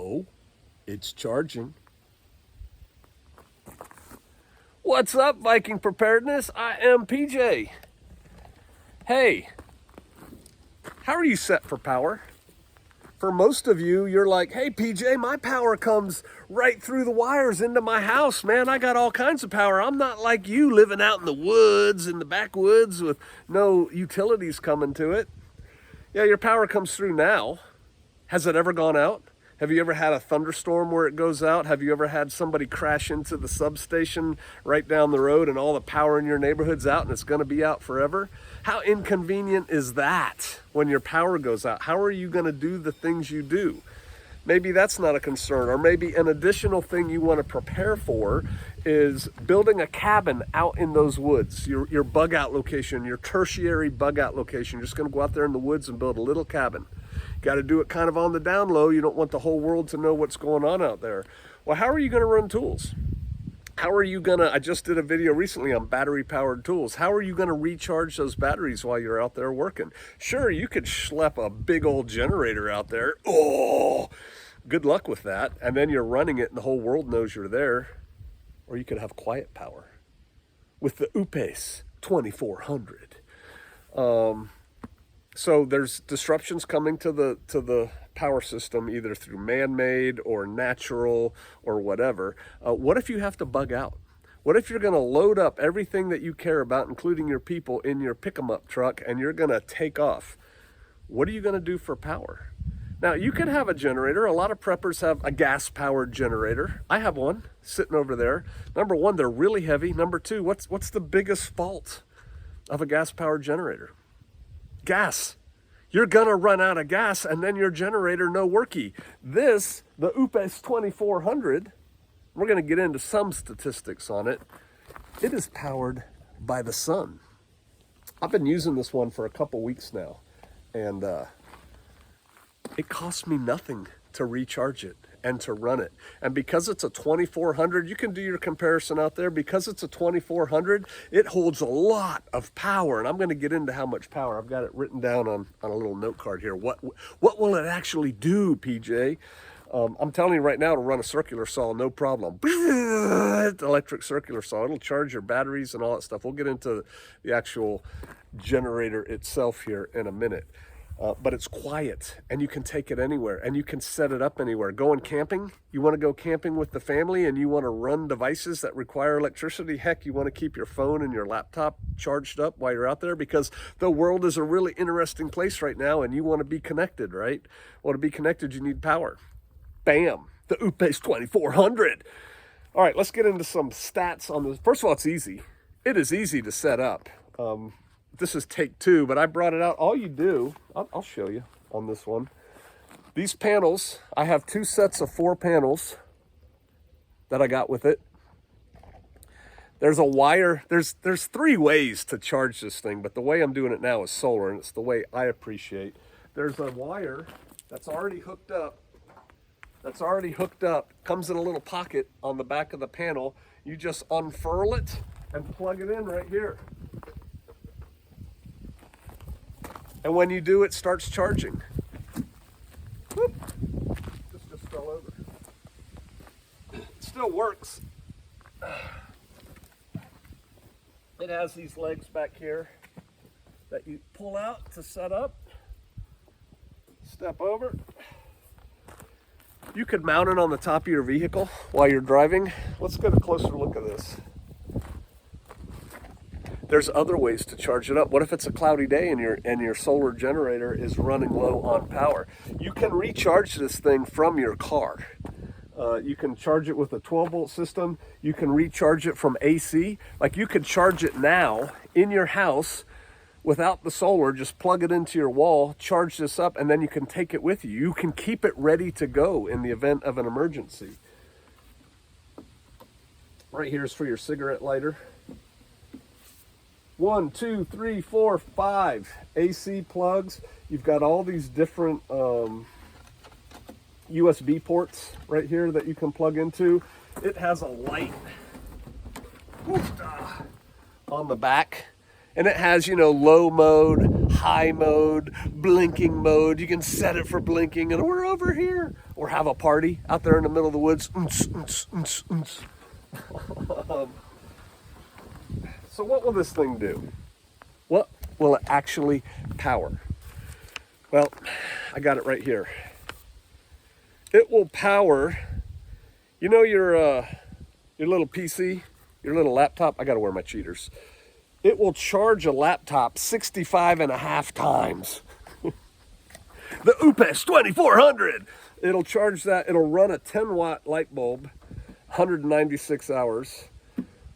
Oh, it's charging. What's up, Viking Preparedness? I am PJ. Hey, how are you set for power? For most of you, you're like, hey, PJ, my power comes right through the wires into my house, man. I got all kinds of power. I'm not like you living out in the woods, in the backwoods with no utilities coming to it. Yeah, your power comes through now. Has it ever gone out? Have you ever had a thunderstorm where it goes out? Have you ever had somebody crash into the substation right down the road and all the power in your neighborhood's out and it's going to be out forever? How inconvenient is that when your power goes out? How are you going to do the things you do? Maybe that's not a concern, or maybe an additional thing you want to prepare for is building a cabin out in those woods, your bug out location, your tertiary bug out location. You're just going to go out there in the woods and build a little cabin. Got to do it kind of on the down low. You don't want the whole world to know what's going on out there. Well, how are you going to run tools? How are you going to, I just did a video recently on battery powered tools. How are you going to recharge those batteries while you're out there working? Sure, you could schlep a big old generator out there. Oh, good luck with that. And then you're running it and the whole world knows you're there. Or you could have quiet power with the UPES 2400. So there's disruptions coming to the power system, either through man-made or natural or whatever. What if you have to bug out? What if you're going to load up everything that you care about, including your people, in your pick-em-up truck, and you're going to take off? What are you going to do for power? Now, you could have a generator. A lot of preppers have a gas-powered generator. I have one sitting over there. Number one, they're really heavy. Number two, what's the biggest fault of a gas-powered generator? Gas. You're gonna run out of gas and then your generator no worky. This, the UPES 2400, we're gonna get into some statistics on it. It is powered by the sun. I've been using this one for a couple weeks now, and it costs me nothing to recharge it and to run it. And because it's a 2400, you can do your comparison out there. Because it's a 2400, it holds a lot of power. And I'm going to get into how much power. I've got it written down on a little note card here. What will it actually do, PJ? I'm telling you right now, to run a circular saw, no problem. Electric circular saw. It'll charge your batteries and all that stuff. We'll get into the actual generator itself here in a minute. But it's quiet and you can take it anywhere and you can set it up anywhere. Going camping, you want to go camping with the family and you want to run devices that require electricity. Heck, you want to keep your phone and your laptop charged up while you're out there because the world is a really interesting place right now and you want to be connected, right? Well, to be connected, you need power. Bam, the UPES 2400. All right, let's get into some stats on this. First of all, it's easy. It is easy to set up. This is take two, but I brought it out. All you do, I'll show you on this one. These panels, I have two sets of 4 panels that I got with it. There's a wire, there's 3 ways to charge this thing, but the way I'm doing it now is solar, and it's the way I appreciate. There's a wire that's already hooked up. Comes in a little pocket on the back of the panel. You just unfurl it and plug it in right here. And when you do, it starts charging. Whoop. This just fell over. It still works. It has these legs back here that you pull out to set up. Step over. You could mount it on the top of your vehicle while you're driving. Let's get a closer look at this. There's other ways to charge it up. What if it's a cloudy day and your solar generator is running low on power? You can recharge this thing from your car. You can charge it with a 12-volt system. You can recharge it from AC. Like you could charge it now in your house without the solar. Just plug it into your wall, charge this up, and then you can take it with you. You can keep it ready to go in the event of an emergency. Right here is for your cigarette lighter. 1, 2, 3, 4, 5 AC plugs. You've got all these different USB ports right here that you can plug into. It has a light on the back, and it has, low mode, high mode, blinking mode. You can set it for blinking, and we're over here. Or have a party out there in the middle of the woods. So what will this thing do? What will it actually power? Well, I got it right here. It will power, you know, your little PC, your little laptop. I gotta wear my cheaters. It will charge a laptop 65 and a half times. The UPES 2400. It'll charge that. It'll run a 10-watt light bulb, 196 hours.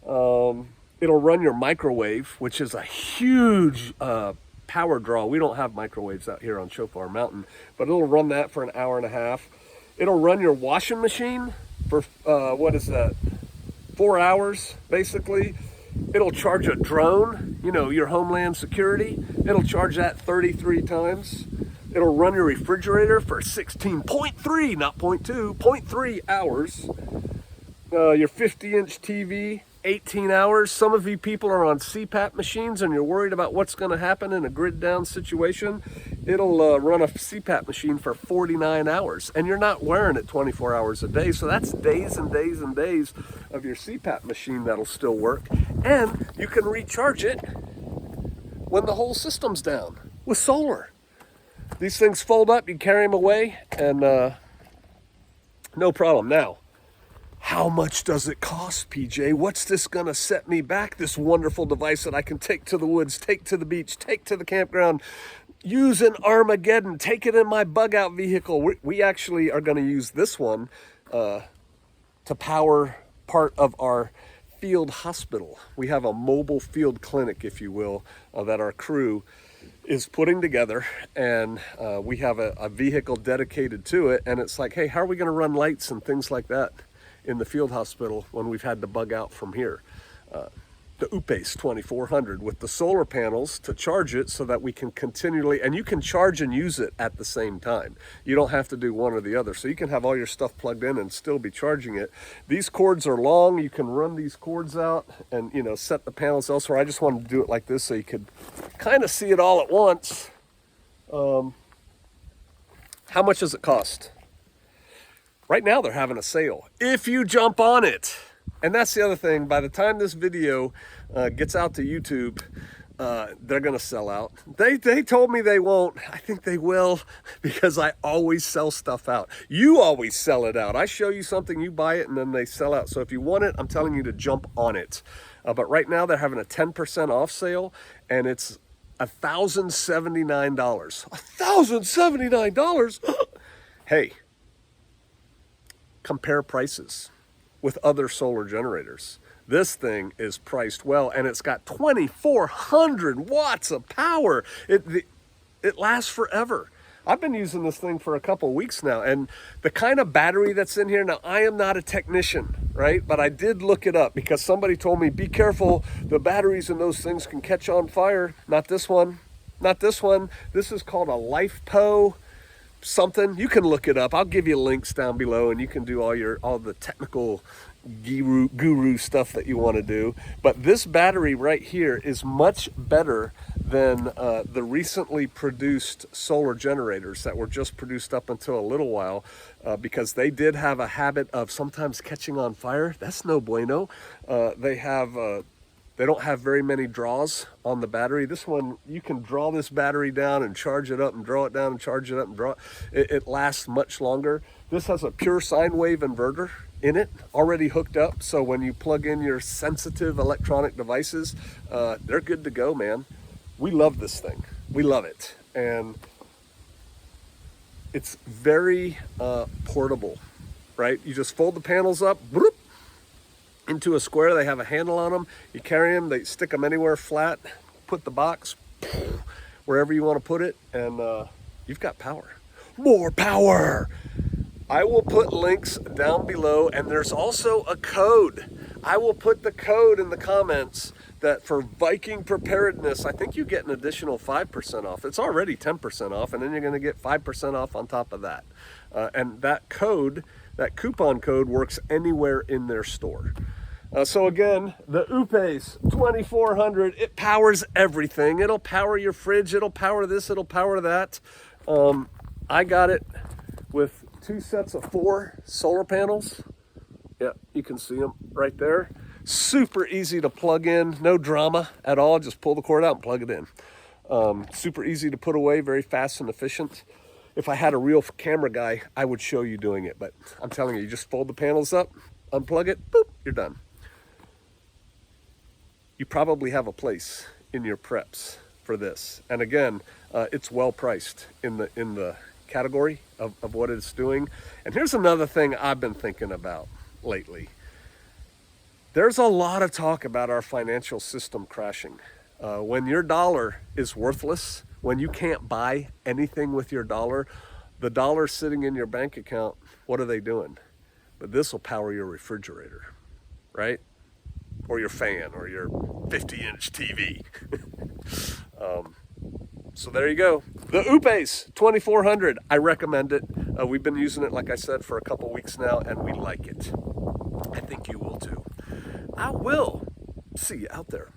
It'll run your microwave, which is a huge power draw. We don't have microwaves out here on Chofar Mountain, but it'll run that for an hour and a half. It'll run your washing machine for, 4 hours, basically. It'll charge a drone, you know, your Homeland Security. It'll charge that 33 times. It'll run your refrigerator for 16.3, not 0.2, 0.3 hours. Your 50-inch TV, 18 hours. Some of you people are on CPAP machines and you're worried about what's going to happen in a grid down situation. It'll run a CPAP machine for 49 hours, and you're not wearing it 24 hours a day. So that's days and days and days of your CPAP machine that'll still work. And you can recharge it when the whole system's down with solar. These things fold up, you carry them away, and no problem. Now, how much does it cost, PJ? What's this gonna set me back? This wonderful device that I can take to the woods, take to the beach, take to the campground, use in Armageddon, take it in my bug out vehicle. We actually are gonna use this one to power part of our field hospital. We have a mobile field clinic, if you will, that our crew is putting together, and we have a vehicle dedicated to it. And it's like, hey, how are we gonna run lights and things like that in the field hospital when we've had to bug out from here? The UPES 2400 with the solar panels to charge it so that we can continually, and you can charge and use it at the same time. You don't have to do one or the other. So you can have all your stuff plugged in and still be charging it. These cords are long. You can run these cords out and, you know, set the panels elsewhere. I just wanted to do it like this so you could kind of see it all at once. How much does it cost? Right now they're having a sale if you jump on it. And that's the other thing. By the time this video gets out to YouTube, they're gonna sell out. They told me they won't. I think they will, because I always sell stuff out. You always sell it out. I show you something, you buy it, and then they sell out. So if you want it, I'm telling you to jump on it. But right now they're having a 10% off sale, and it's $1,079. $1,079. Hey, compare prices with other solar generators. This thing is priced well, and it's got 2,400 watts of power. It lasts forever. I've been using this thing for a couple weeks now, and the kind of battery that's in here, now I am not a technician, right? But I did look it up because somebody told me, be careful, the batteries in those things can catch on fire. Not this one, not this one. This is called a LifePo something. You can look it up. I'll give you links down below, and you can do all the technical guru stuff that you want to do. But this battery right here is much better than the recently produced solar generators that were just produced up until a little while, because they did have a habit of sometimes catching on fire. That's no bueno. They don't have very many draws on the battery. This one, you can draw this battery down and charge it up and draw it down and charge it up and draw it. It lasts much longer. This has a pure sine wave inverter in it, already hooked up. So when you plug in your sensitive electronic devices, they're good to go, man. We love this thing. We love it. And it's very portable, right? You just fold the panels up, bloop, into a square. They have a handle on them. You carry them, they stick them anywhere flat, put the box wherever you want to put it, and you've got power. More power. I will put links down below, and there's also a code. I will put the code in the comments that for Viking Preparedness, I think you get an additional 5% off. It's already 10% off, and then you're going to get 5% off on top of that. And that code, that coupon code, works anywhere in their store. So again, the UPACE 2400, it powers everything. It'll power your fridge, it'll power this, it'll power that. I got it with 2 sets of 4 solar panels. Yeah, you can see them right there. Super easy to plug in, no drama at all. Just pull the cord out and plug it in. Super easy to put away, very fast and efficient. If I had a real camera guy, I would show you doing it, but I'm telling you, you just fold the panels up, unplug it, boop, you're done. You probably have a place in your preps for this. And again, it's well priced in the category of what it's doing. And here's another thing I've been thinking about lately. There's a lot of talk about our financial system crashing. When your dollar is worthless, when you can't buy anything with your dollar, the dollar sitting in your bank account, what are they doing? But this will power your refrigerator, right? Or your fan, or your 50-inch TV. So there you go. The UPACE 2400, I recommend it. We've been using it, like I said, for a couple weeks now, and we like it. I think you will too. I will see you out there.